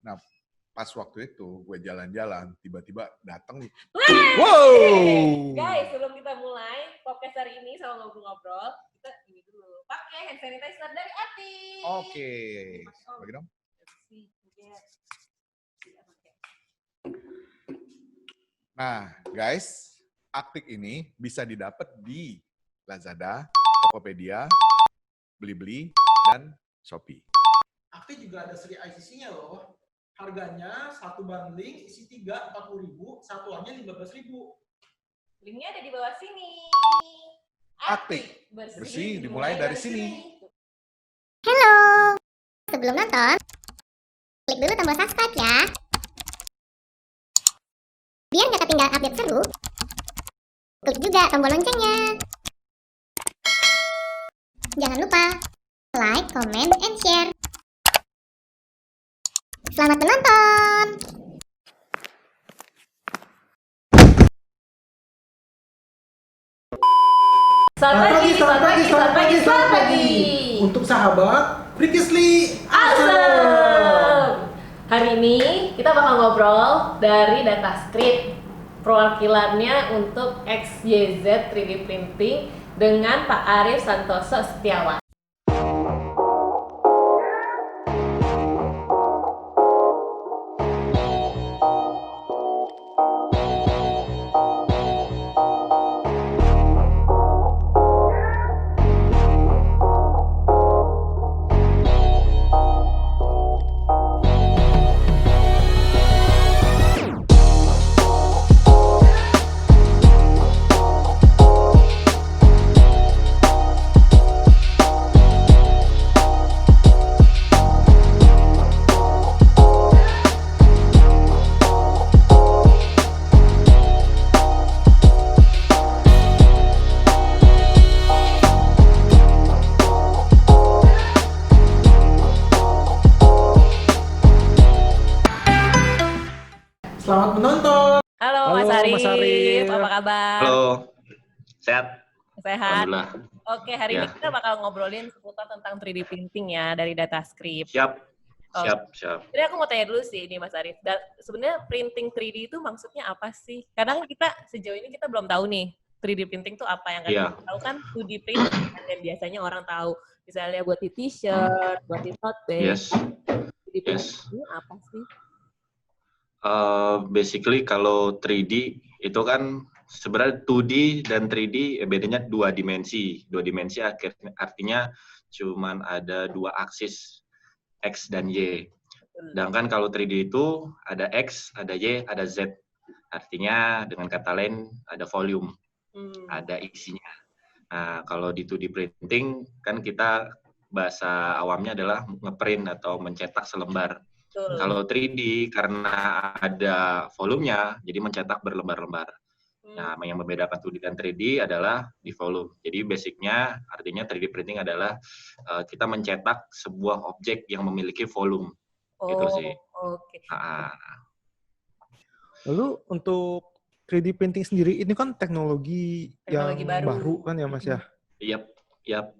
Nah, pas waktu itu gue jalan-jalan, tiba-tiba datang nih. Wow! Guys, sebelum kita mulai podcast hari ini sama ngobrol-ngobrol, kita ini dulu pakai hand sanitizer dari Ati. Oke. Bagi dong. Nah, guys, Aktik ini bisa didapat di Lazada, Tokopedia, Blibli, dan Shopee. Aktif juga ada seri ICC-nya loh. Harganya satu bundling isi 3 40.000, satuannya 15.000. Linknya ada di bawah sini. Aktif bersih dimulai dari sini. Halo. Sebelum nonton, klik dulu tombol subscribe ya. Biar nggak ketinggalan update seru, klik juga tombol loncengnya. Jangan lupa like, comment, and share. Selamat menonton! Selamat pagi. Untuk sahabat Previously Awesome. Hari ini kita bakal ngobrol dari DataScript, perwakilannya untuk XYZ 3D Printing dengan Pak Arief Santoso Setiawan. Selamat menonton. Halo Mas Arief, apa kabar? Halo, sehat? Sehat. Alhamdulillah. Oke, hari ini kita bakal ngobrolin seputar tentang 3D printing ya dari DataScript. Siap. Jadi aku mau tanya dulu sih ini Mas Arief. Sebenarnya printing 3D itu maksudnya apa sih? Kadang kita sejauh ini kita belum tahu nih 3D printing itu apa yang kita tahu kan 2D printing yang biasanya orang tahu. Misalnya buat di t-shirt, buat di tote bag. Yes. 3D printing itu apa sih? Basically kalau 3D itu kan sebenarnya 2D dan 3D bedanya dua dimensi. Dua dimensi artinya cuman ada dua aksis, X dan Y. Sedangkan kalau 3D itu ada X, ada Y, ada Z. Artinya dengan kata lain ada volume, ada isinya. Nah, kalau di 2D printing kan kita bahasa awamnya adalah ngeprint atau mencetak selembar. Kalau 3D karena ada volumenya, jadi mencetak berlembar-lembar. Nah, yang membedakan 2D dan 3D adalah di volume. Jadi basicnya artinya 3D printing adalah kita mencetak sebuah objek yang memiliki volume. Gitu sih. Oke. Lalu untuk 3D printing sendiri ini kan teknologi yang baru kan ya Mas ya? Yap.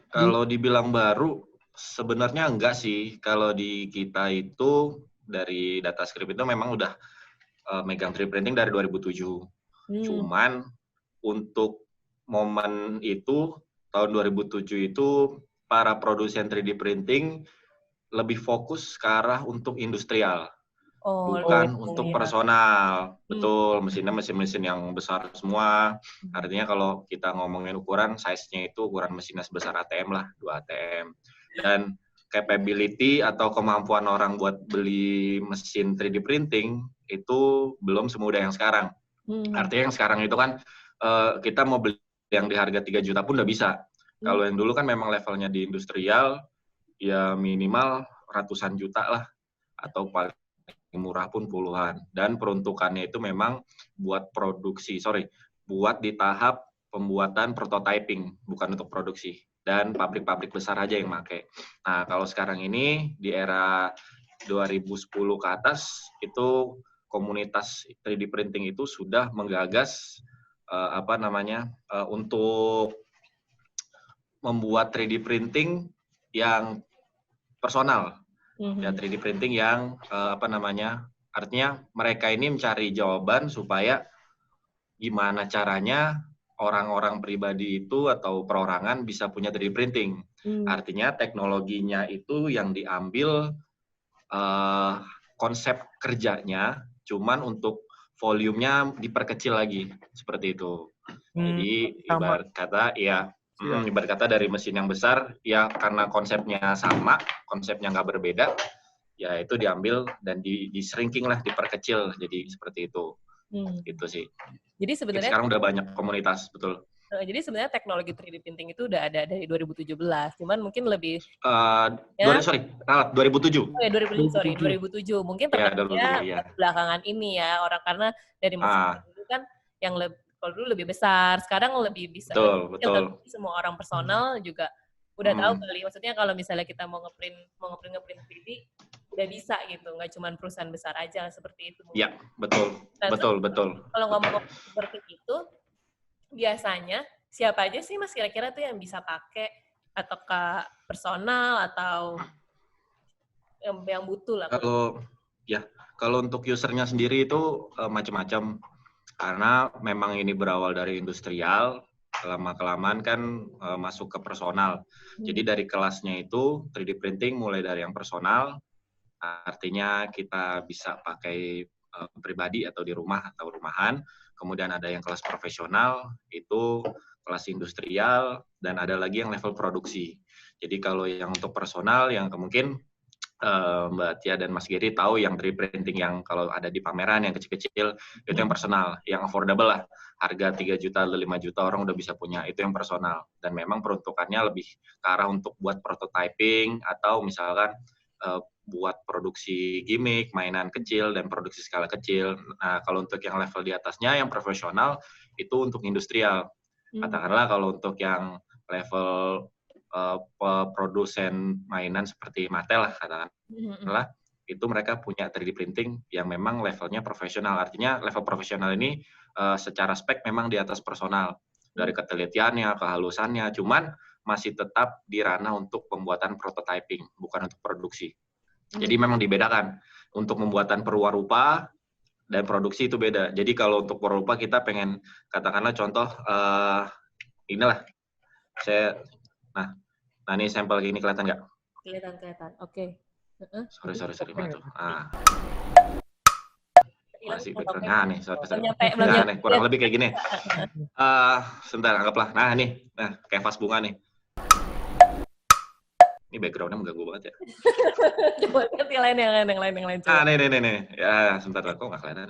Kalau dibilang baru, sebenarnya enggak sih. Kalau di kita itu dari DataScript itu memang udah megang 3D printing dari 2007. Cuman untuk momen itu tahun 2007 itu para produsen 3D printing lebih fokus ke arah untuk industrial. Bukan untuk personal. Betul, mesin-mesin yang besar semua. Artinya kalau kita ngomongin ukuran, size-nya itu ukuran mesinnya sebesar ATM lah, 2 ATM. Dan capability atau kemampuan orang buat beli mesin 3D printing itu belum semudah yang sekarang. Artinya yang sekarang itu kan kita mau beli yang di harga 3 juta pun udah bisa. Kalau yang dulu kan memang levelnya di industrial, ya minimal ratusan juta lah. Atau paling murah pun puluhan. Dan peruntukannya itu memang buat buat di tahap pembuatan prototyping, bukan untuk produksi. Dan pabrik-pabrik besar aja yang pakai. Nah, kalau sekarang ini di era 2010 ke atas itu komunitas 3D printing itu sudah menggagas untuk membuat 3D printing yang personal. Ya 3D printing yang artinya mereka ini mencari jawaban supaya gimana caranya orang-orang pribadi itu atau perorangan bisa punya 3D printing. Artinya teknologinya itu yang diambil konsep kerjanya, cuman untuk volumenya diperkecil lagi seperti itu. Jadi ibarat kata dari mesin yang besar ya karena konsepnya sama, konsepnya nggak berbeda, ya itu diambil dan di shrinking lah, diperkecil jadi seperti itu. Gitu sih. Jadi sebenarnya sekarang udah banyak komunitas, betul. Jadi sebenarnya teknologi 3D printing itu udah ada dari 2017, cuman mungkin lebih 2007. Oh ya 2007. Mungkin terkenalnya belakangan ini ya orang karena dari mesin dulu kan yang kalau dulu lebih besar, sekarang lebih bisa. Betul. Semua orang personal juga udah tahu kali. Maksudnya kalau misalnya kita mau ngeprint 3D udah bisa gitu, nggak cuma perusahaan besar aja seperti itu. Iya, betul. Betul. Kalau ngomong seperti itu, biasanya siapa aja sih Mas kira-kira tuh yang bisa pakai, ataukah personal atau yang butuh lah? Kalau untuk usernya sendiri itu macam-macam, karena memang ini berawal dari industrial, lama-kelamaan kan masuk ke personal. Jadi dari kelasnya itu 3D printing mulai dari yang personal, artinya kita bisa pakai pribadi atau di rumah atau rumahan. Kemudian ada yang kelas profesional, itu kelas industrial, dan ada lagi yang level produksi. Jadi kalau yang untuk personal, yang mungkin Mbak Tia dan Mas Giri tahu yang 3D printing yang kalau ada di pameran yang kecil-kecil, itu yang personal, yang affordable lah. Harga 3 juta, 5 juta orang udah bisa punya, itu yang personal. Dan memang peruntukannya lebih ke arah untuk buat prototyping, atau misalkan buat produksi gimmick, mainan kecil, dan produksi skala kecil. Nah, kalau untuk yang level di atasnya, yang profesional, itu untuk industrial. Katakanlah kalau untuk yang level produsen mainan seperti Mattel lah, katakanlah, itu mereka punya 3D printing yang memang levelnya profesional. Artinya level profesional ini secara spek memang di atas personal. Dari ketelitiannya, kehalusannya, cuman masih tetap di ranah untuk pembuatan prototyping, bukan untuk produksi. Jadi memang dibedakan. Untuk pembuatan perwarupa dan produksi itu beda. Jadi kalau untuk perwarupa kita pengen, katakanlah contoh, inilah, nah ini sampel gini kelihatan nggak? Kelihatan, oke. Sorry, Matu. Masih background. Nah, nih, Nah, nih, kurang lebih kayak gini. Sebentar, anggaplah. Nah, kayak vas bunga nih. Ini background-nya mengganggu banget ya. Coba lihat yang lain. Nih. Ya, sebentar, kok nggak kelihatan.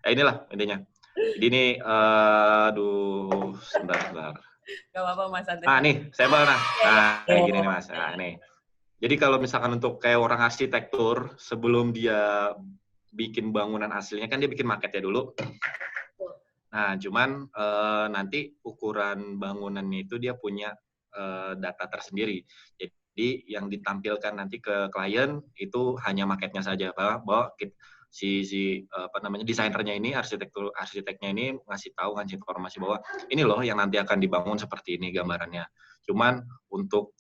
Inilah intinya. Jadi ini, sebentar. Gak apa-apa, Mas. Nih, sampel kayak gini nih, Mas. Nih. Jadi kalau misalkan untuk kayak orang arsitektur, sebelum dia bikin bangunan aslinya, kan dia bikin maketnya dulu. Nah, cuman nanti ukuran bangunannya itu dia punya data tersendiri. Jadi yang ditampilkan nanti ke klien itu hanya maketnya saja, bahwa desainernya ini, arsiteknya ini ngasih informasi bahwa ini loh yang nanti akan dibangun seperti ini gambarannya. Cuman untuk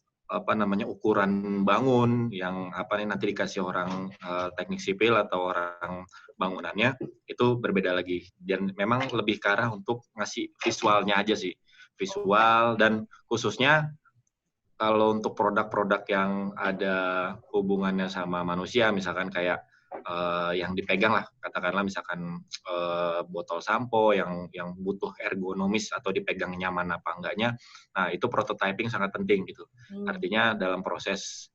ukuran bangun yang nanti dikasih orang teknik sipil atau orang bangunannya itu berbeda lagi, dan memang lebih ke arah untuk ngasih visualnya aja sih, visual. Dan khususnya kalau untuk produk-produk yang ada hubungannya sama manusia, misalkan kayak yang dipegang lah, katakanlah misalkan botol sampo yang butuh ergonomis atau dipegang nyaman apa enggaknya, nah itu prototyping sangat penting gitu. Artinya dalam proses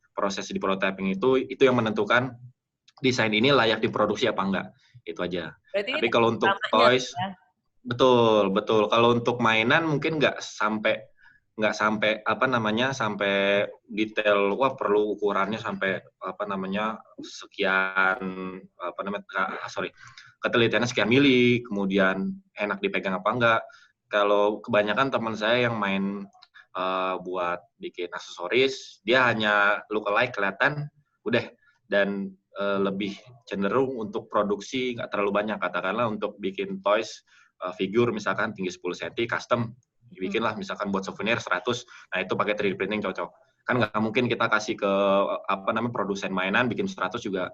di prototyping itu yang menentukan desain ini layak diproduksi apa enggak, itu aja. Berarti tapi kalau untuk toys ya? Betul. Kalau untuk mainan mungkin nggak sampai sampai detail, perlu ukurannya sampai sekian ketelitiannya sekian mili, kemudian enak dipegang apa enggak. Kalau kebanyakan teman saya yang main buat bikin aksesoris, dia hanya lookalike kelihatan udah, dan lebih cenderung untuk produksi nggak terlalu banyak. Katakanlah untuk bikin toys figur misalkan tinggi 10 cm custom, dibikin lah misalkan buat souvenir 100, nah itu pakai 3D printing cocok. Kan nggak mungkin kita kasih ke produsen mainan bikin 100 juga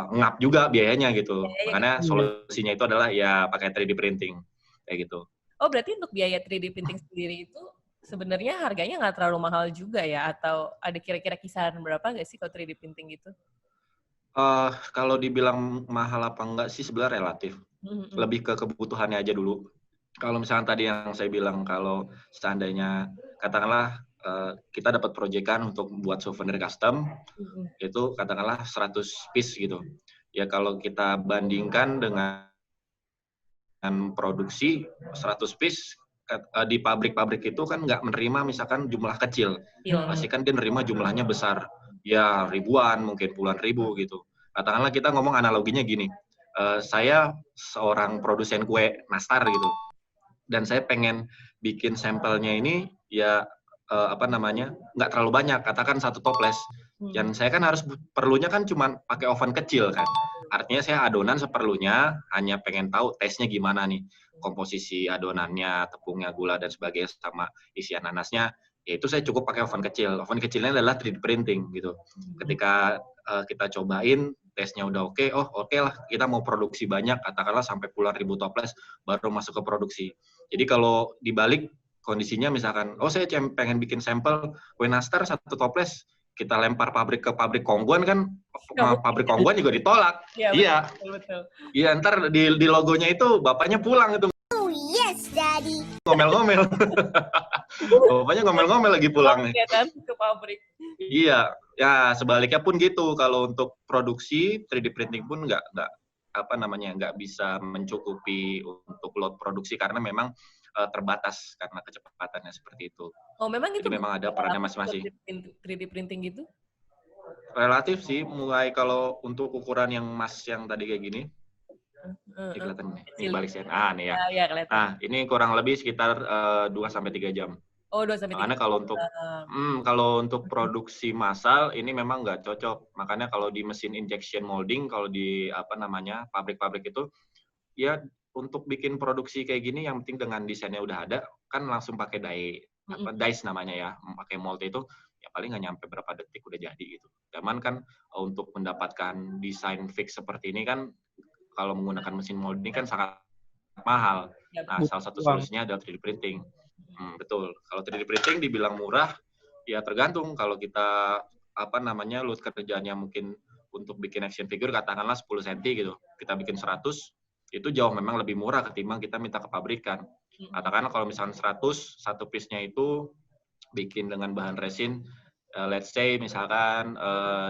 ngap juga biayanya gitu. Makanya solusinya itu adalah ya pakai 3D printing kayak gitu. Oh, berarti untuk biaya 3D printing sendiri itu sebenarnya harganya nggak terlalu mahal juga ya? Atau ada kira-kira kisaran berapa nggak sih kalau 3D printing gitu? Kalau dibilang mahal apa enggak sih sebenarnya relatif. Lebih ke kebutuhannya aja dulu. Kalau misalnya tadi yang saya bilang, kalau seandainya katakanlah kita dapat proyekan untuk buat souvenir custom, itu katakanlah 100 piece gitu. Ya kalau kita bandingkan dengan produksi 100 piece, di pabrik-pabrik itu kan nggak menerima misalkan jumlah kecil. Pasti kan dia menerima jumlahnya besar. Ya ribuan, mungkin puluhan ribu gitu. Katakanlah kita ngomong analoginya gini, saya seorang produsen kue nastar gitu, dan saya pengen bikin sampelnya ini ya nggak terlalu banyak, katakan 1 toples. Dan saya kan perlunya kan cuma pakai oven kecil kan. Artinya saya adonan seperlunya, hanya pengen tahu tesnya gimana nih, komposisi adonannya, tepungnya, gula dan sebagainya, sama isian nanasnya. Ya itu saya cukup pakai oven kecil. Oven kecilnya adalah 3D printing gitu. Ketika kita cobain, tesnya udah oke lah, kita mau produksi banyak, katakanlah sampai puluhan ribu toples, baru masuk ke produksi. Jadi kalau dibalik kondisinya misalkan, saya pengen bikin sampel kue nastar 1 toples, kita lempar ke pabrik Kongguan kan, pabrik Kongguan juga ditolak. Iya. Betul. Iya, ntar di logonya itu bapaknya pulang itu. Oh yes, Daddy. Ngomel-ngomel. Bapaknya ngomel-ngomel lagi pulang nih. Iya kan, ke pabrik. Iya, ya sebaliknya pun gitu. Kalau untuk produksi 3D printing pun nggak bisa mencukupi untuk load produksi karena memang terbatas karena kecepatannya seperti itu. Oh, memang itu. Jadi memang ada perannya masing-masing. 3D printing gitu? Relatif sih, mulai kalau untuk ukuran yang emas yang tadi kayak gini, kelihatan nih balik saya. Nih ya. Ya, kelihatan. Nah, ini kurang lebih sekitar 2-3 jam. Oh, 2-3 jam. Makanya kalau untuk produksi massal ini memang nggak cocok. Makanya kalau di mesin injection molding, kalau di pabrik-pabrik itu, ya untuk bikin produksi kayak gini yang penting dengan desainnya udah ada, kan langsung pakai dice namanya ya, pakai mold itu ya paling nggak nyampe berapa detik udah jadi gitu. Cuman kan untuk mendapatkan desain fix seperti ini kan kalau menggunakan mesin molding kan sangat mahal. Nah, salah satu solusinya adalah 3D printing. Betul. Kalau 3D printing dibilang murah, ya tergantung. Kalau kita load kerjaannya mungkin untuk bikin action figure katakanlah 10 cm gitu, kita bikin 100, itu jauh memang lebih murah ketimbang kita minta ke pabrikan. Katakanlah kalau misalnya 100, 1 piece-nya itu bikin dengan bahan resin, let's say misalkan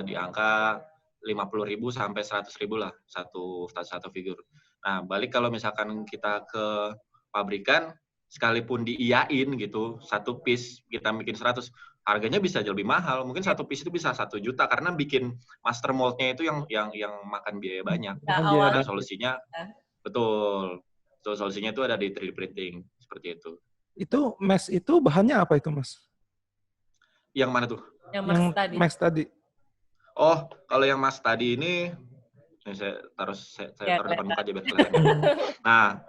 di angka 50.000 sampai 100.000 lah satu figure. Nah, balik kalau misalkan kita ke pabrikan, sekalipun diiyain gitu, 1 piece kita bikin 100, harganya bisa jauh lebih mahal. Mungkin 1 piece itu bisa 1 juta karena bikin master mold-nya itu yang makan biaya banyak. Ada solusinya. Betul. Solusinya itu ada di 3D printing seperti itu. Itu mesh itu bahannya apa itu, Mas? Yang mana tuh? Yang mesh tadi. Oh, kalau yang mas tadi ini saya taruh depan muka aja biar kelihatan. Nah,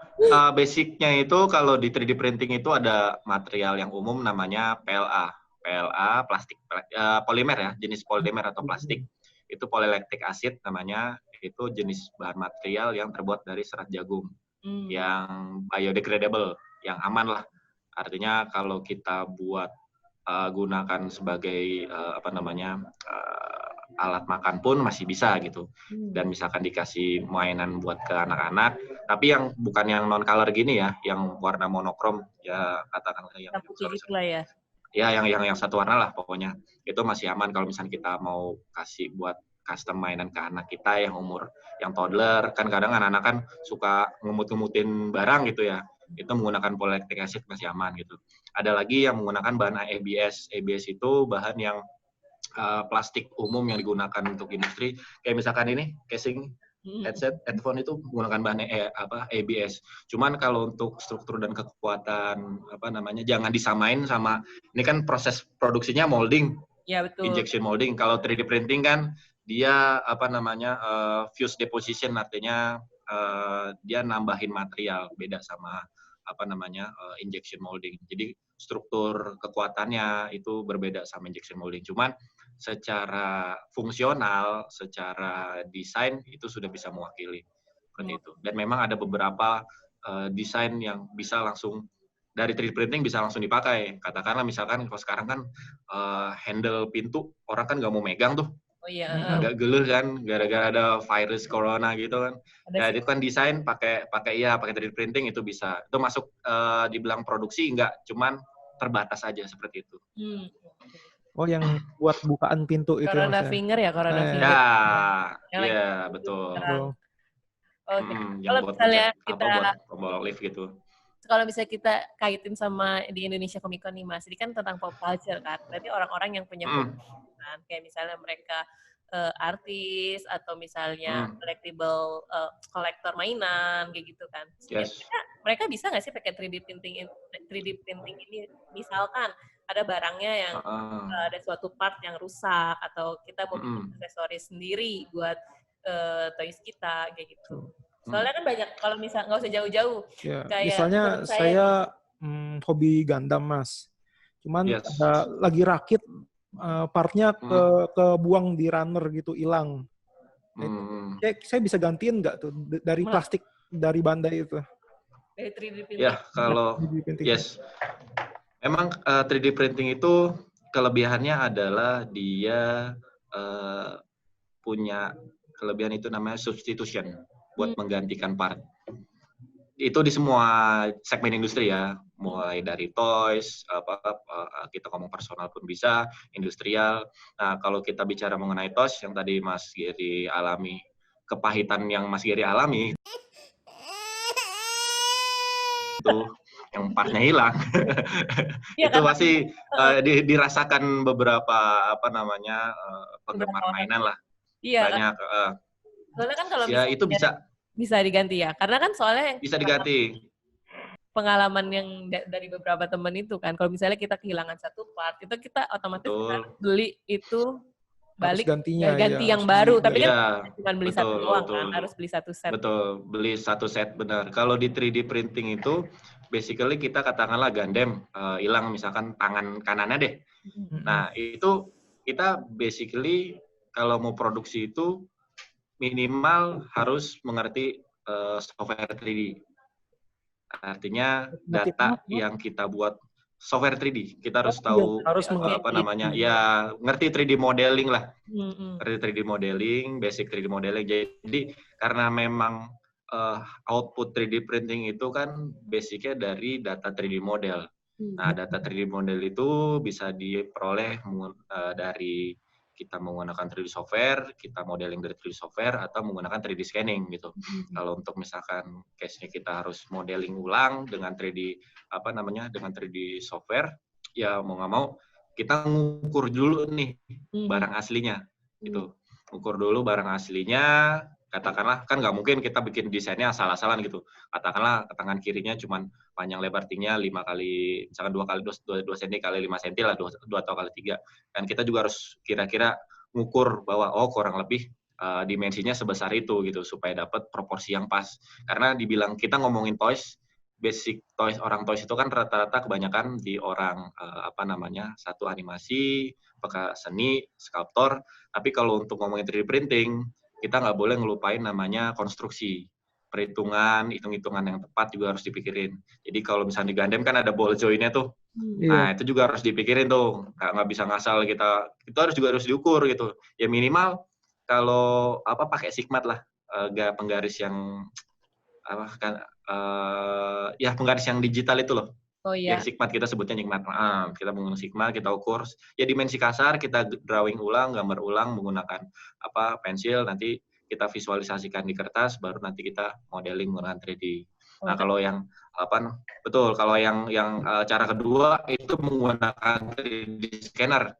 basicnya itu kalau di 3D printing itu ada material yang umum namanya PLA. PLA plastik polimer ya, jenis polimer atau plastik. Itu polylactic acid namanya, itu jenis bahan material yang terbuat dari serat jagung. Yang biodegradable, yang aman lah. Artinya kalau kita buat gunakan sebagai alat makan pun masih bisa gitu. Dan misalkan dikasih mainan buat ke anak-anak, tapi yang bukan yang non color gini ya, yang warna monokrom ya, katakan yang putih lah ya. Ya yang satu warna lah pokoknya. Itu masih aman kalau misalkan kita mau kasih buat custom mainan ke anak kita yang umur yang toddler, kan kadang anak-anak kan suka ngemut-ngemutin barang gitu ya. Itu menggunakan polylactic acid masih aman gitu. Ada lagi yang menggunakan bahan ABS. ABS itu bahan yang plastik umum yang digunakan untuk industri. Kayak misalkan ini casing headset, headphone itu menggunakan bahan ABS. Cuman kalau untuk struktur dan kekuatan jangan disamain sama, ini kan proses produksinya molding. Ya, betul. Injection molding. Kalau 3D printing kan dia fuse deposition, artinya dia nambahin material, beda sama injection molding. Jadi struktur kekuatannya itu berbeda sama injection molding. Cuman secara fungsional, secara desain itu sudah bisa mewakili seperti itu. Dan memang ada beberapa desain yang bisa langsung dari 3D printing bisa langsung dipakai. Katakanlah misalkan kalau sekarang kan handle pintu orang kan nggak mau megang tuh. Oh iya. Agak geluh kan gara-gara ada virus corona gitu kan. Ya itu kan desain pakai 3D printing itu bisa. Itu masuk dibilang produksi enggak, cuman terbatas aja seperti itu. Oh, yang buat bukaan pintu itu. Corona finger ya, Corona finger. Ya, iya betul. Oke. Kalau misalnya kita buat tombol lift gitu. Kalau bisa kita kaitin sama di Indonesia Comic Con nih Mas, ini kan tentang pop culture kan. Berarti orang-orang yang punya pop culture kan, kayak misalnya mereka artis atau misalnya collectible kolektor mainan kayak gitu kan. Yes. Mereka bisa nggak sih pakai 3D printing ini? Misalkan ada barangnya yang ada suatu part yang rusak atau kita mau bikin aksesoris sendiri buat toys kita kayak gitu. Soalnya kan banyak, kalau misalnya nggak usah jauh-jauh. Ya, kayak misalnya saya hobi Gundam, Mas. Cuman ada lagi rakit, partnya kebuang di runner gitu, hilang. Saya bisa gantiin nggak tuh dari plastik, dari Bandai itu? Dari 3D printing? Ya, kalau yes. Memang 3D printing itu kelebihannya adalah dia punya kelebihan itu namanya substitution. Buat menggantikan part. Itu di semua segmen industri ya, mulai dari toys, kita ngomong personal pun bisa, industrial. Nah, kalau kita bicara mengenai toys, yang tadi Mas Giri alami, kepahitan yang Mas Giri alami, itu yang partnya hilang. Itu pasti dirasakan beberapa penggemar mainan lah. Iya, banyak. Soalnya kan kalau ya itu bisa diganti ya, karena kan soalnya yang bisa diganti. Pengalaman yang dari beberapa teman itu kan, kalau misalnya kita kehilangan satu part, itu kita otomatis beli itu balik ganti yang baru, tapi kan cuma beli satu doang kan, harus beli satu set. Betul, beli satu set benar. Kalau di 3D printing itu, basically kita katakanlah Gundam hilang misalkan tangan kanannya deh. Nah itu kita basically kalau mau produksi itu minimal harus mengerti software 3D. Artinya data yang kita buat software 3D. Kita harus tahu ngerti 3D modeling lah. Ngerti 3D modeling, basic 3D modeling. Jadi karena memang output 3D printing itu kan basicnya dari data 3D model. Nah, data 3D model itu bisa diperoleh dari kita menggunakan 3D software, kita modeling dari 3D software, atau menggunakan 3D scanning gitu. Kalau untuk misalkan case-nya kita harus modeling ulang dengan 3D dengan 3D software, ya mau nggak mau kita ngukur dulu nih barang aslinya gitu. Ukur dulu barang aslinya, katakanlah kan nggak mungkin kita bikin desainnya asal-asalan gitu. Katakanlah tangan kirinya cuman panjang lebar tingginya 5 kali, misalkan 2 cm kali 5 cm lah, 2 atau kali 3. Dan kita juga harus kira-kira ngukur bahwa kurang lebih dimensinya sebesar itu gitu supaya dapat proporsi yang pas. Karena dibilang kita ngomongin toys, basic toys, orang toys itu kan rata-rata kebanyakan di orang satu animasi, seni, skulptor. Tapi kalau untuk ngomongin 3D printing, kita nggak boleh ngelupain namanya konstruksi. Hitung-hitungan yang tepat juga harus dipikirin. Jadi kalau misalnya di Gundam kan ada ball joint-nya tuh. Nah, itu juga harus dipikirin tuh. Nggak bisa ngasal kita. Itu juga harus diukur gitu. Ya minimal kalau pakai sigmat lah. Penggaris yang penggaris yang digital itu loh. Oh iya. Ya, sigmat kita sebutnya sigmat. Kita menggunakan sigmat, kita ukur. Ya dimensi kasar, kita drawing ulang, gambar ulang menggunakan pensil, nanti kita visualisasikan di kertas, baru nanti kita modeling menggunakan 3D. Nah, kalau yang kalau yang cara kedua itu menggunakan 3D scanner.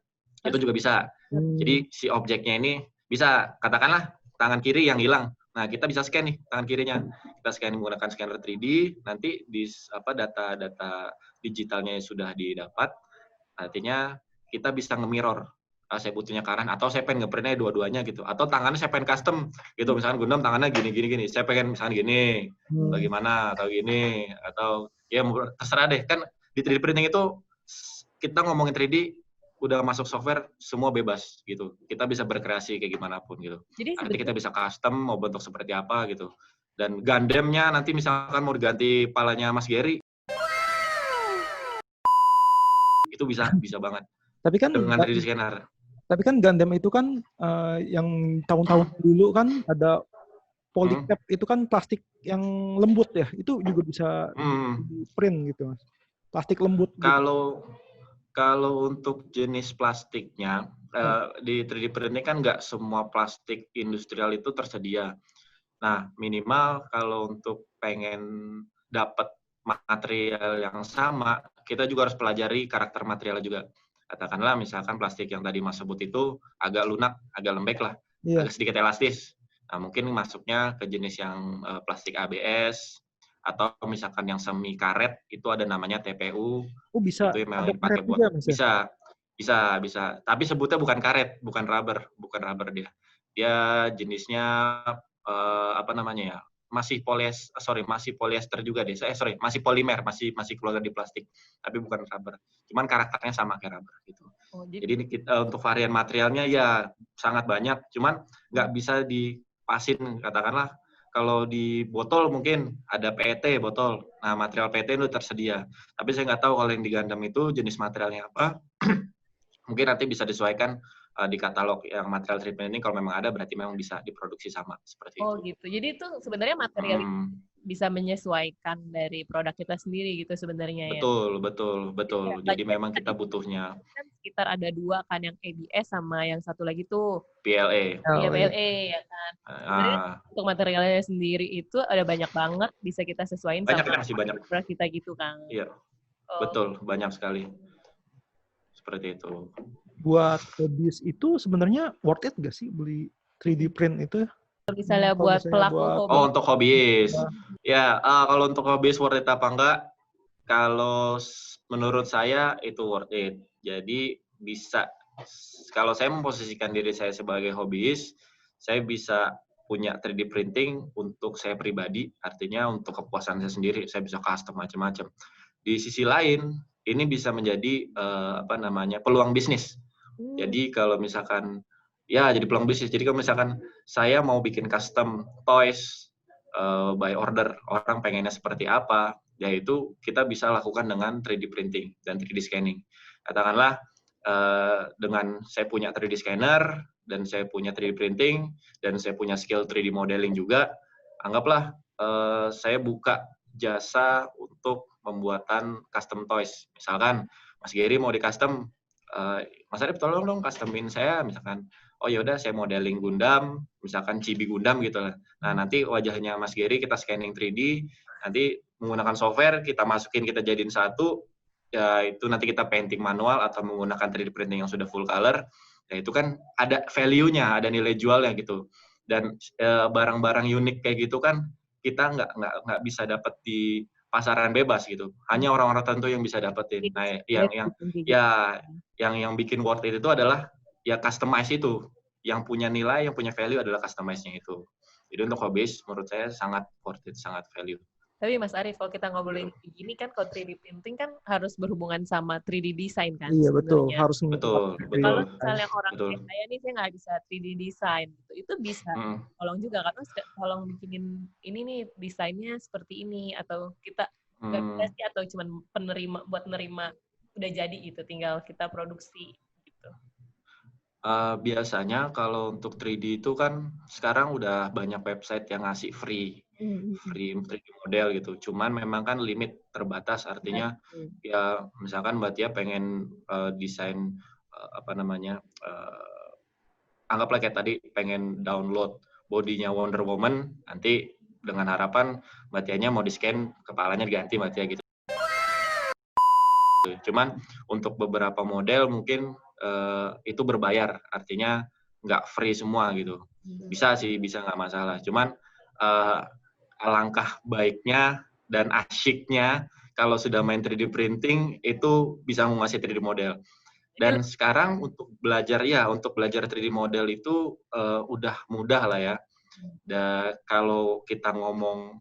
Itu juga bisa. Jadi si objeknya ini bisa, katakanlah tangan kiri yang hilang. Nah, kita bisa scan nih tangan kirinya. Kita scan menggunakan scanner 3D, nanti di data digitalnya sudah didapat. Artinya kita bisa nge-mirror. Saya butuhnya kanan, atau saya pengen nge-printnya dua-duanya gitu. Atau tangannya saya pengen custom gitu. Misalkan Gundam tangannya gini. Saya pengen misalkan gini, bagaimana, atau gini. Atau Ya terserah deh, kan di 3D printing itu kita ngomongin 3D udah masuk software semua bebas gitu. Kita bisa berkreasi kayak gimana pun gitu. Jadi Artinya kita bisa custom mau bentuk seperti apa gitu. Dan Gundam-nya nanti misalkan mau diganti palanya Mas Gary, itu bisa banget. Tapi kan dengan 3D scanner. Tapi kan Gundam itu kan yang tahun-tahun dulu kan ada polycap itu kan plastik yang lembut ya. Itu juga bisa print gitu, Mas. Plastik lembut. Kalau untuk jenis plastiknya di 3D printing kan nggak semua plastik industrial itu tersedia. Nah, minimal kalau untuk pengen dapat material yang sama, kita juga harus pelajari karakter materialnya juga. Katakanlah misalkan plastik yang tadi Mas sebut itu agak lunak, agak lembek lah, agak sedikit elastis. Nah, mungkin masuknya ke jenis yang plastik ABS, atau misalkan yang semi karet, itu ada namanya TPU. Oh, bisa. Itu memang dipakai buat. Bisa. Tapi sebutnya bukan karet, bukan rubber dia. Dia jenisnya apa namanya ya? Masih polyester juga deh. Masih polimer, masih keluar dari plastik, tapi bukan rubber. Cuman karakternya sama kayak rubber gitu. Jadi kita, untuk varian materialnya ya sangat banyak, cuman nggak bisa dipasin. Katakanlah kalau di botol mungkin ada PET botol. Nah, material PET itu tersedia. Tapi saya nggak tahu kalau yang di Gundam itu jenis materialnya apa. Mungkin nanti bisa disesuaikan di katalog yang material treatment ini, kalau memang ada berarti memang bisa diproduksi sama seperti itu. Oh gitu. Jadi itu sebenarnya material bisa menyesuaikan dari produk kita sendiri gitu sebenarnya ya. Betul. Ya, jadi memang kita butuhnya. Kan sekitar ada 2 kan, yang ABS sama yang satu lagi tuh PLA. Iya, PLA ya kan. Sebenarnya untuk materialnya sendiri itu ada banyak banget bisa kita sesuaiin sama produk kita gitu kan. Iya. Betul, banyak sekali. Seperti itu. Buat hobis itu sebenarnya worth it gak sih beli 3D print itu? Misalnya buat pelaku hobi. Oh, untuk hobis. Ya, kalau untuk hobis worth it apa enggak? Kalau menurut saya itu worth it. Jadi bisa, kalau saya memposisikan diri saya sebagai hobis, saya bisa punya 3D printing untuk saya pribadi, artinya untuk kepuasan saya sendiri, saya bisa custom macam-macam. Di sisi lain, ini bisa menjadi peluang bisnis. Jadi kalau misalkan jadi peluang bisnis. Jadi kalau misalkan saya mau bikin custom toys by order, orang pengennya seperti apa, yaitu kita bisa lakukan dengan 3D printing dan 3D scanning. Katakanlah dengan saya punya 3D scanner dan saya punya 3D printing dan saya punya skill 3D modeling juga, anggaplah saya buka jasa untuk pembuatan custom toys. Misalkan Mas Gary mau di custom, Mas Arif tolong dong customin saya, misalkan, oh yaudah saya modeling Gundam, misalkan Chibi Gundam gitu lah. Nah, nanti wajahnya Mas Gary kita scanning 3D, nanti menggunakan software, kita masukin, kita jadiin satu, ya itu nanti kita painting manual atau menggunakan 3D printing yang sudah full color, ya itu kan ada value-nya, ada nilai jualnya gitu. Dan barang-barang unik kayak gitu kan, kita nggak bisa dapat di pasaran bebas gitu. Hanya orang-orang tertentu yang bisa dapetin. Nah, yang bikin worth it itu adalah ya customize itu. Yang punya nilai, yang punya value adalah customize-nya itu. Jadi untuk hobis menurut saya sangat worth it, sangat value. Tapi Mas Arif, kalau kita ngobrolin begini kan, kalau 3D printing kan harus berhubungan sama 3D design kan? Iya, betul. Harus betul. Kalau misalnya orang kayak saya nih, saya nggak bisa 3D design, itu bisa tolong juga kan? Tolong bikinin ini nih, desainnya seperti ini, atau kita nggak bisa sih, atau cuma buat nerima udah jadi gitu, tinggal kita produksi gitu. Biasanya kalau untuk 3D itu kan sekarang udah banyak website yang ngasih free 3D model gitu. Cuman memang kan limit terbatas, artinya ya misalkan Mbak Tia pengen desain anggaplah kayak tadi pengen download bodinya Wonder Woman, nanti dengan harapan Mbak Tia-nya mau di-scan, kepalanya diganti Mbak Tia gitu. Cuman untuk beberapa model mungkin itu berbayar, artinya nggak free semua gitu. Bisa sih, bisa nggak masalah. Cuman alangkah baiknya dan asyiknya kalau sudah main 3D printing itu bisa menguasai 3D model. Dan sekarang untuk belajar 3D model itu udah mudah lah ya. Dan kalau kita ngomong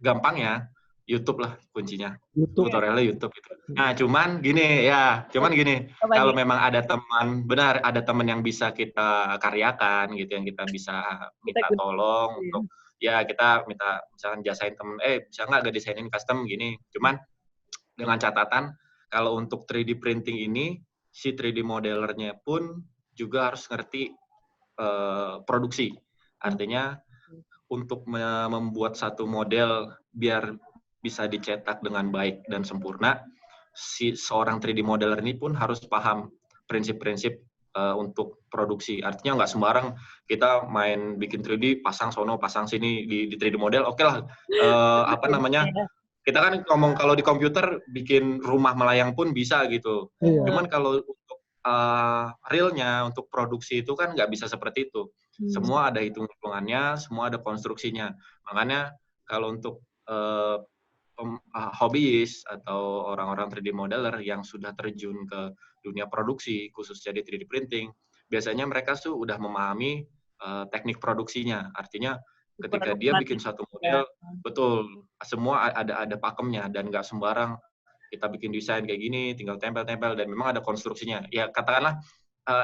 gampangnya, YouTube lah kuncinya. YouTube. Tutorialnya YouTube itu. Nah, cuman gini, kalau memang ada teman, benar ada teman yang bisa kita karyakan gitu, yang kita bisa minta tolong untuk ya kita minta misalkan jasain temen, bisa nggak desainin custom gini. Cuman dengan catatan kalau untuk 3D printing ini si 3D modelernya pun juga harus ngerti produksi. Artinya untuk membuat satu model biar bisa dicetak dengan baik dan sempurna, si seorang 3D modeler ini pun harus paham prinsip-prinsip untuk produksi. Artinya nggak sembarang kita main bikin 3D, pasang sono, pasang sini di 3D model, oke lah. Kita kan ngomong kalau di komputer bikin rumah melayang pun bisa gitu. Cuman kalau untuk realnya, untuk produksi itu kan nggak bisa seperti itu. Semua ada hitung-hitungannya, semua ada konstruksinya. Makanya kalau untuk hobbyis atau orang-orang 3D modeler yang sudah terjun ke dunia produksi, khususnya di 3D printing, biasanya mereka tuh udah memahami teknik produksinya. Artinya ketika dia bikin satu model, betul, semua ada pakemnya dan nggak sembarang kita bikin desain kayak gini, tinggal tempel-tempel, dan memang ada konstruksinya. Ya katakanlah,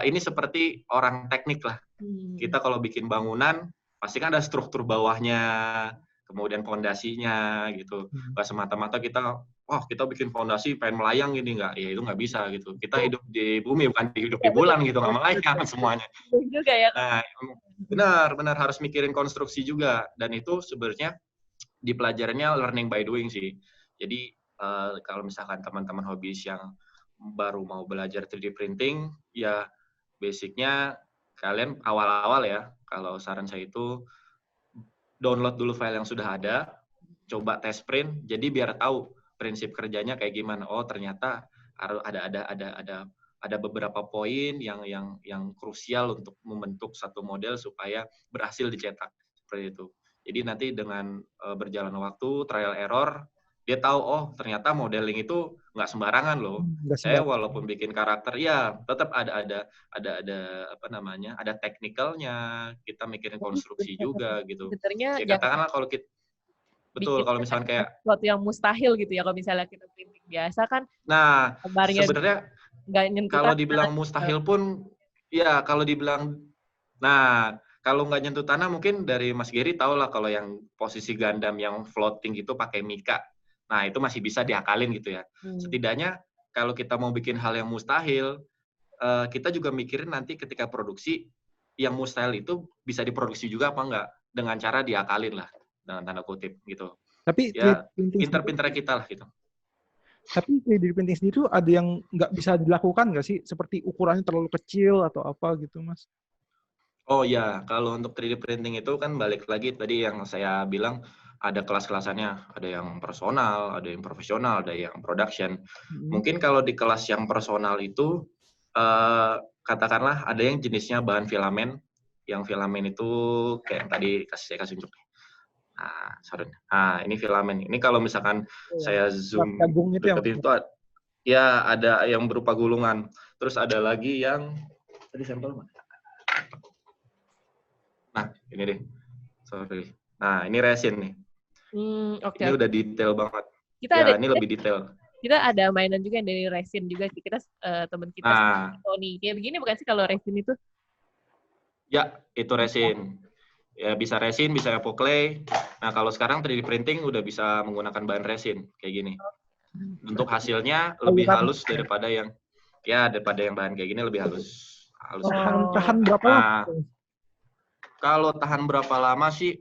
ini seperti orang teknik lah. Kita kalau bikin bangunan, pasti kan ada struktur bawahnya, kemudian fondasinya gitu. Nggak semata-mata kita bikin fondasi pengen melayang gini, nggak, ya itu nggak bisa gitu. Kita hidup di bumi, bukan hidup di bulan gitu, nggak melayang semuanya. Juga ya. Nah, benar harus mikirin konstruksi juga, dan itu sebenarnya di pelajarannya learning by doing sih. Jadi kalau misalkan teman-teman hobis yang baru mau belajar 3D printing, ya basicnya kalian awal-awal ya, kalau saran saya itu download dulu file yang sudah ada, coba test print, jadi biar tahu prinsip kerjanya kayak gimana. Oh, ternyata ada beberapa poin yang krusial untuk membentuk satu model supaya berhasil dicetak seperti itu. Jadi nanti dengan berjalan waktu, trial error, dia tahu, oh ternyata modeling itu nggak sembarangan loh. Saya walaupun bikin karakter, ya tetap ada teknikalnya, kita mikirin konstruksi juga gitu. Sebenarnya ya katakanlah kalau kita kalau misalkan kayak sesuatu yang mustahil gitu ya, kalau misalnya kita printing biasa kan. Nah, sebenarnya kalau dibilang mustahil pun, ya kalau dibilang, kalau nggak nyentuh tanah mungkin dari Mas Gary tahu lah kalau yang posisi Gundam yang floating itu pakai Mika. Nah, itu masih bisa diakalin gitu ya. Setidaknya kalau kita mau bikin hal yang mustahil, kita juga mikirin nanti ketika produksi, yang mustahil itu bisa diproduksi juga apa enggak, dengan cara diakalin lah, dengan tanda kutip gitu. Tapi ya pinter-pinter kita lah gitu. Tapi 3D printing sendiri tuh ada yang nggak bisa dilakukan nggak sih? Seperti ukurannya terlalu kecil atau apa gitu, Mas? Oh ya, kalau untuk 3D printing itu kan balik lagi tadi yang saya bilang, ada kelas-kelasannya, ada yang personal, ada yang profesional, ada yang production. Mungkin kalau di kelas yang personal itu, katakanlah ada yang jenisnya bahan filamen, yang filamen itu kayak tadi saya kasih unjuk. Ini filamen. Ini kalau misalkan saya zoom dekat itu, ya ada yang berupa gulungan. Terus ada lagi yang tadi sampel mana? Nah, ini deh. Sorry. Nah, ini resin nih. Ini udah detail banget. Ini lebih detail. Kita ada mainan juga yang dari resin juga sih. Kita teman kita Tony. Kayak begini bukan sih kalau resin itu? Ya, itu resin. Ya bisa resin, bisa epoclay. Nah, kalau sekarang 3D printing udah bisa menggunakan bahan resin kayak gini. Untuk hasilnya lebih halus daripada yang bahan kayak gini, lebih halus. Tahan berapa lama? Kalau tahan berapa lama sih?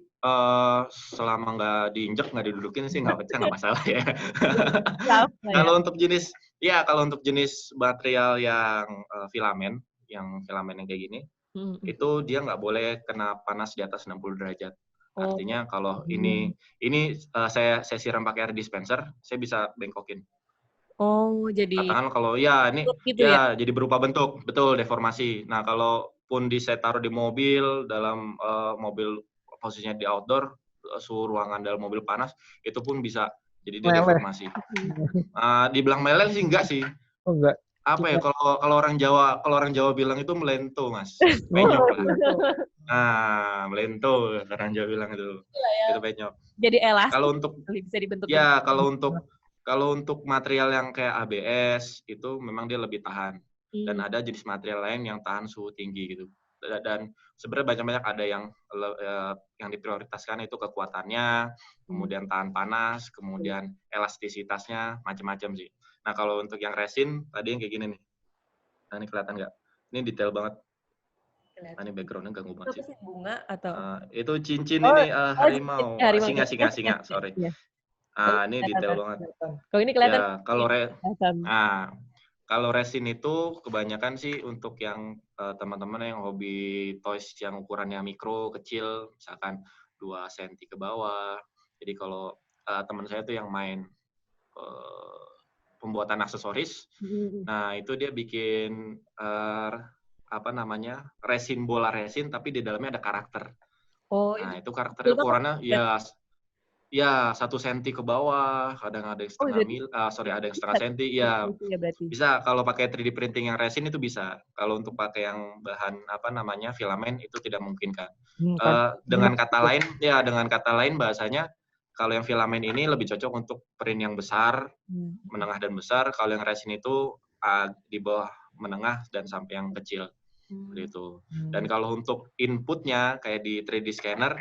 Selama nggak diinjek, nggak didudukin sih nggak masalah ya. Kalau untuk jenis material yang filamen yang kayak gini, itu dia nggak boleh kena panas di atas 60 derajat. Artinya kalau ini saya siram pakai air dispenser, saya bisa bengkokin. Oh, jadi katakan kalau ini gitu ya, jadi berupa bentuk, betul, deformasi. Nah, kalaupun saya taruh di mobil, dalam mobil posisinya di outdoor, suhu ruangan dalam mobil panas, itu pun bisa jadi deformasi. Dibilang meleleh sih enggak sih. Oh, enggak. apa ya, kalau orang Jawa bilang itu melento, Mas. Penyok lah. Nah, melento orang Jawa bilang itu. Itu penyok. Jadi elastis. Kalau untuk bisa dibentuk. Ya, kalau untuk material yang kayak ABS itu memang dia lebih tahan. Dan ada jenis material lain yang tahan suhu tinggi gitu. Dan sebenarnya banyak ada yang diprioritaskan itu kekuatannya, kemudian tahan panas, kemudian elastisitasnya, macam-macam sih. Nah, kalau untuk yang resin tadi yang kayak gini nih. Nah, ini kelihatan nggak? Ini detail banget. Nah, ini background-nya ganggu banget sih. Bunga atau? Itu cincin ini harimau. Singa, sorry. Ini detail banget. Kalau ini kelihatan. Ya, kalau resin itu kebanyakan sih untuk yang teman-teman yang hobi toys yang ukurannya mikro, kecil, misalkan 2 cm ke bawah. Jadi kalau teman saya tuh yang main pembuatan aksesoris, nah itu dia bikin resin, bola resin, tapi di dalamnya ada karakter. Nah itu karakternya ukurannya ya 1 cm ke bawah, kadang ada yang ada yang setengah senti, ya bisa. Kalau pakai 3D printing yang resin itu bisa. Kalau untuk pakai yang bahan filamen itu tidak mungkin kan. Dengan kata lain bahasanya, kalau yang filamen ini lebih cocok untuk print yang besar, menengah dan besar. Kalau yang resin itu di bawah menengah dan sampai yang kecil, gitu. Dan kalau untuk inputnya kayak di 3D scanner,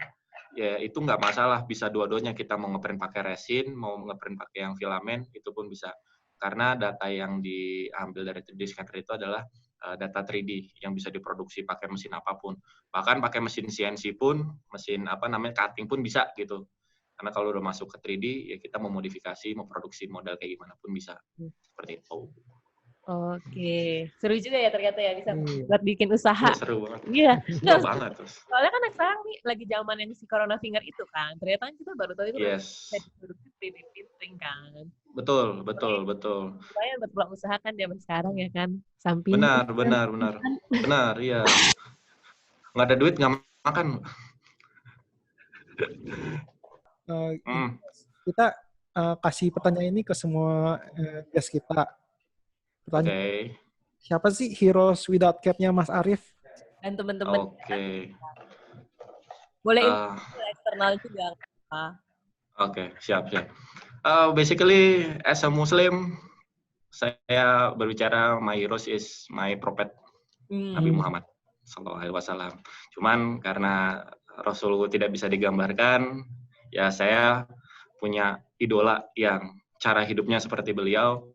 ya itu nggak masalah, bisa dua-duanya. Kita mau ngeprint pakai resin, mau ngeprint pakai yang filamen, itu pun bisa. Karena data yang diambil dari 3D scanner itu adalah data 3D yang bisa diproduksi pakai mesin apapun. Bahkan pakai mesin CNC pun, mesin cutting pun bisa gitu. Karena kalau udah masuk ke 3D, ya kita mau modifikasi, mau produksi model kayak gimana pun bisa. Seperti itu. Oke, seru juga ya ternyata ya, bisa buat bikin usaha. Seru banget. Iya. Seru banget terus. Soalnya kan sekarang nih lagi zaman yang si Corona Finger itu kan, ternyata kita baru tahu itu bisa diproduksi 3D printing kan. Betul. Supaya buat pelaku usaha kan zaman sekarang ya kan, samping. Benar, iya. Nggak ada duit nggak makan. Kita kasih pertanyaan ini ke semua guest kita. Pertanyaan, siapa sih heroes without cap-nya Mas Arif? Dan teman-teman. Boleh eksternal juga. Siap. Basically, as a Muslim, saya berbicara my heroes is my prophet Nabi Muhammad Sallallahu Alaihi Wasallam. Cuman karena Rasul tidak bisa digambarkan, ya saya punya idola yang cara hidupnya seperti beliau,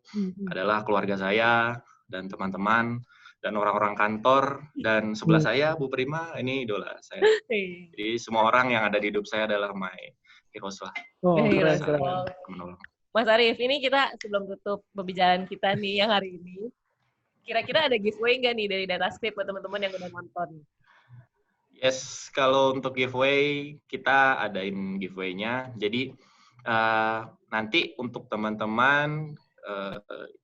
adalah keluarga saya dan teman-teman dan orang-orang kantor dan sebelah saya Bu Prima, ini idola saya. Jadi semua orang yang ada di hidup saya adalah my heroes lah. Mas Arif, ini kita sebelum tutup pembicaraan kita nih yang hari ini, kira-kira ada giveaway nggak nih dari Datascript buat teman-teman yang udah nonton? Yes, kalau untuk giveaway kita adain giveaway-nya. Jadi nanti untuk teman-teman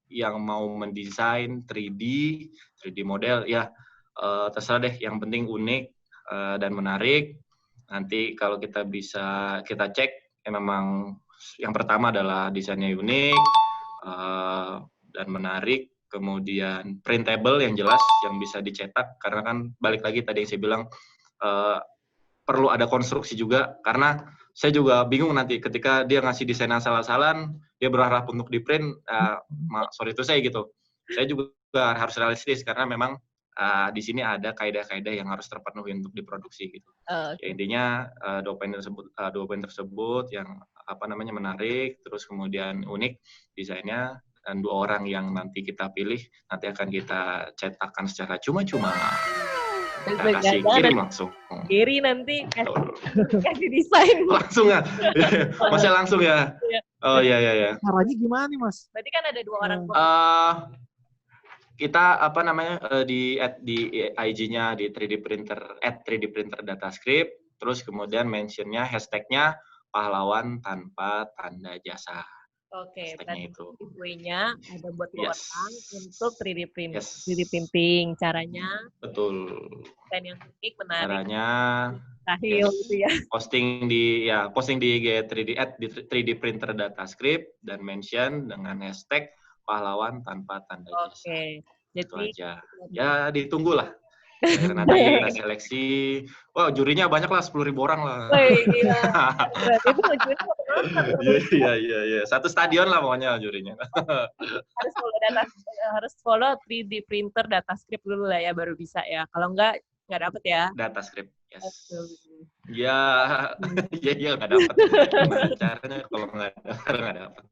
yang mau mendesain 3D model, ya terserah deh, yang penting unik dan menarik. Nanti kalau kita cek, memang yang pertama adalah desainnya unik dan menarik, kemudian printable yang jelas, yang bisa dicetak, karena kan balik lagi tadi yang saya bilang, perlu ada konstruksi juga, karena saya juga bingung nanti ketika dia ngasih desain asal-asalan, dia berharap untuk di print, sorry itu saya gitu. Saya juga harus realistis, karena memang di sini ada kaidah-kaidah yang harus terpenuhi untuk diproduksi gitu. Ya, intinya dua poin tersebut yang menarik, terus kemudian unik desainnya, dan 2 orang yang nanti kita pilih nanti akan kita cetakkan secara cuma-cuma. Kita kasih kirim langsung. Kiri nanti kasih desain. Langsung ya? Masih langsung ya? Oh iya. Caranya gimana nih Mas? Berarti kan ada 2 orang. Kita di IG-nya di 3D printer @3dprinter_datascript, terus kemudian mention-nya hashtag-nya pahlawan tanpa tanda jasa. Oke, berarti giveaway-nya ada buat 2 orang untuk 3D printing. Caranya? Betul. Dan yang unik, menarik. Caranya gitu ya. Posting di IG 3D printer datascript dan mention dengan hashtag pahlawan tanpa tanda jasa. Oke. Itu Jadi aja. Ya ditunggulah. Nanti kita seleksi. Wah, jurinya banyak lah, 10.000 orang lah. Iya. Berarti itu jurinya Iya. Satu stadion lah pokoknya jurinya. harus follow 3D printer DataScript dulu lah ya, baru bisa ya. Kalau nggak dapet ya. DataScript, yes. Iya. Iya nggak dapet. Gimana caranya kalau nggak dapet.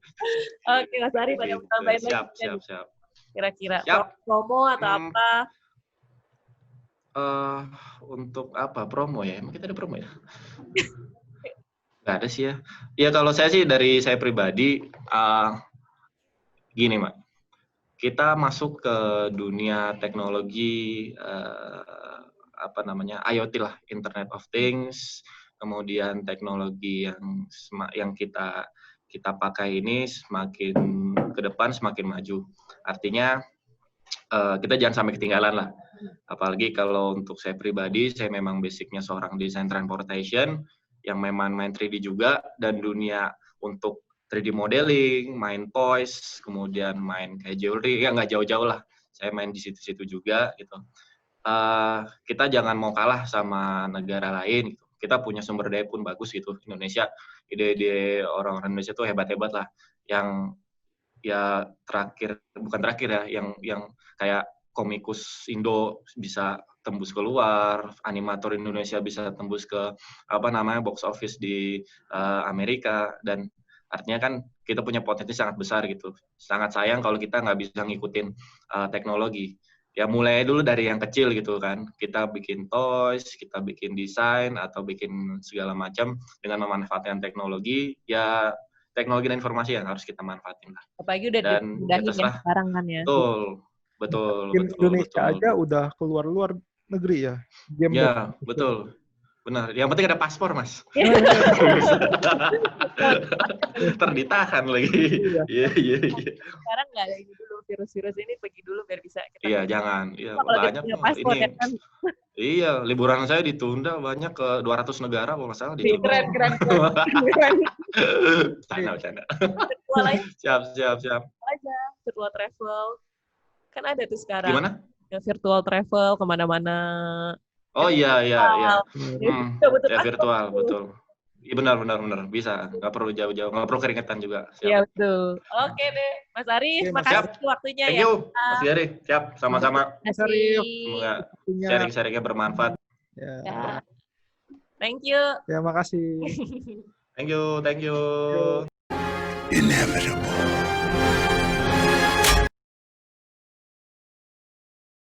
Oke, Mas Ari, banyak tambahin lagi. Siap. Kira-kira promo atau apa? Untuk apa promo ya? Emang kita ada promo ya? Nggak ada sih ya. Ya kalau saya sih dari saya pribadi, gini Mak. Kita masuk ke dunia teknologi, IoT lah, Internet of Things, kemudian teknologi yang kita pakai ini semakin ke depan semakin maju. Artinya kita jangan sampai ketinggalan lah. Apalagi kalau untuk saya pribadi, saya memang basicnya seorang desain transportation yang memang main 3D juga, dan dunia untuk 3D modeling, main toys, kemudian main kayak jewelry, ya nggak jauh-jauh lah. Saya main di situ-situ juga gitu. Kita jangan mau kalah sama negara lain gitu. Kita punya sumber daya pun bagus gitu. Indonesia, ide-ide orang-orang Indonesia tuh hebat-hebat lah. Yang ya bukan terakhir ya, yang kayak komikus Indo bisa tembus keluar, animator Indonesia bisa tembus ke box office di Amerika, dan artinya kan kita punya potensi sangat besar gitu. Sangat sayang kalau kita nggak bisa ngikutin teknologi. Ya mulai dulu dari yang kecil gitu kan. Kita bikin toys, kita bikin desain atau bikin segala macam dengan memanfaatkan teknologi. Ya teknologi dan informasi yang harus kita manfaatin lah. Apalagi udah dimudahin ya sekarang kan ya. Betul. Indonesia aja udah keluar negeri ya. Game ya, betul. Benar. Yang penting ada paspor, Mas. Terditahan lagi. Iya. Sekarang nggak ada dulu virus-virus ini, pergi dulu biar bisa. Iya, jangan. Iya, banyak paspor, ini. Ya kan? Iya, liburan saya ditunda banyak ke 200 negara kalau nggak salah ditunda. Keren. Canda. Virtual lain. Siap. Aja, virtual travel. Kan ada tuh sekarang. Gimana? Virtual travel kemana-mana. Oh iya. Ya, Virtual, betul. Iya benar. Bisa. Nggak perlu jauh-jauh. Nggak perlu keringetan juga. Iya, betul. Oke deh. Mas Ari, makasih waktunya ya. Thank you, Mas Gary. Siap, sama-sama. Mas Ari. Semoga sharing-sharingnya bermanfaat. Ya. Thank you. Ya, makasih. Thank you. Inevitable.